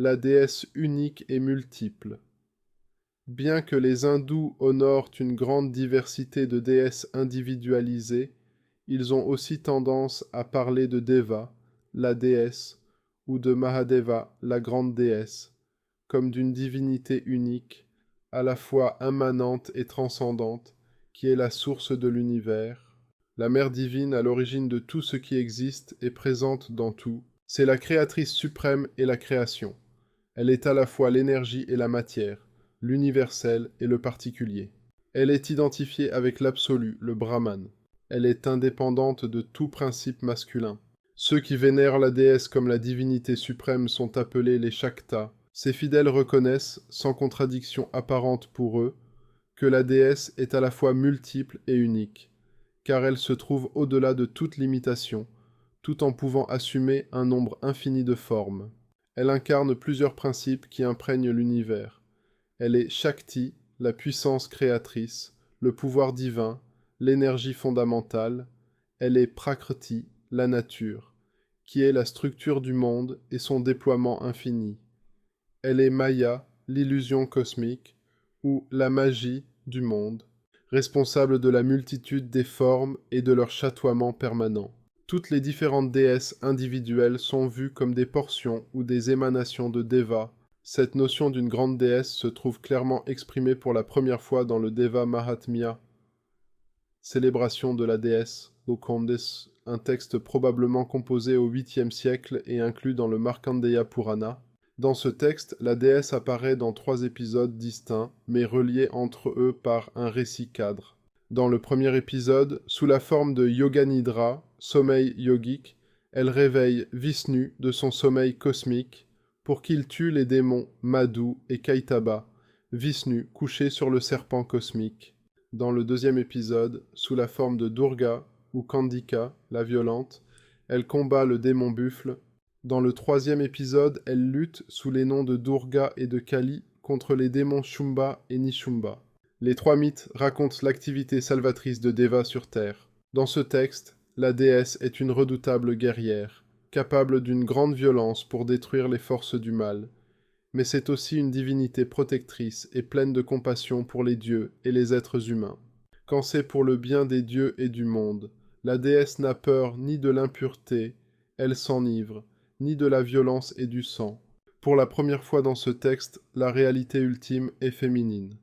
la déesse unique et multiple. Bien que les hindous honorent une grande diversité de déesses individualisées, ils ont aussi tendance à parler de Deva, la déesse, ou de Mahadeva, la grande déesse, comme d'une divinité unique, à la fois immanente et transcendante, qui est la source de l'univers. La mère divine à l'origine de tout ce qui existe et présente dans tout. C'est la créatrice suprême et la création. Elle est à la fois l'énergie et la matière, l'universel et le particulier. Elle est identifiée avec l'absolu, le Brahman. Elle est indépendante de tout principe masculin. Ceux qui vénèrent la déesse comme la divinité suprême sont appelés les Shaktas. Ces fidèles reconnaissent, sans contradiction apparente pour eux, que la déesse est à la fois multiple et unique, car elle se trouve au-delà de toute limitation, tout en pouvant assumer un nombre infini de formes. Elle incarne plusieurs principes qui imprègnent l'univers. Elle est Shakti, la puissance créatrice, le pouvoir divin, l'énergie fondamentale. Elle est Prakrti, la nature, qui est la structure du monde et son déploiement infini. Elle est Maya, l'illusion cosmique, ou la magie du monde, responsable de la multitude des formes et de leur chatoiement permanent. Toutes les différentes déesses individuelles sont vues comme des portions ou des émanations de Deva. Cette notion d'une grande déesse se trouve clairement exprimée pour la première fois dans le Deva Mahatmya, célébration de la déesse, Gokondes, un texte probablement composé au 8e siècle et inclus dans le Markandeya Purana. Dans ce texte, la déesse apparaît dans 3 épisodes distincts, mais reliés entre eux par un récit cadre. Dans le premier épisode, sous la forme de Yoga Nidra, sommeil yogique, elle réveille Vishnu de son sommeil cosmique pour qu'il tue les démons Madhu et Kaitaba, Vishnu couché sur le serpent cosmique. Dans le deuxième épisode, sous la forme de Durga ou Kandika, la violente, elle combat le démon buffle. Dans le troisième épisode, elle lutte sous les noms de Durga et de Kali contre les démons Shumba et Nishumba. Les 3 mythes racontent l'activité salvatrice de Deva sur Terre. Dans ce texte, la déesse est une redoutable guerrière, capable d'une grande violence pour détruire les forces du mal. Mais c'est aussi une divinité protectrice et pleine de compassion pour les dieux et les êtres humains. Quand c'est pour le bien des dieux et du monde, la déesse n'a peur ni de l'impureté, elle s'enivre, ni de la violence et du sang. Pour la première fois dans ce texte, la réalité ultime est féminine.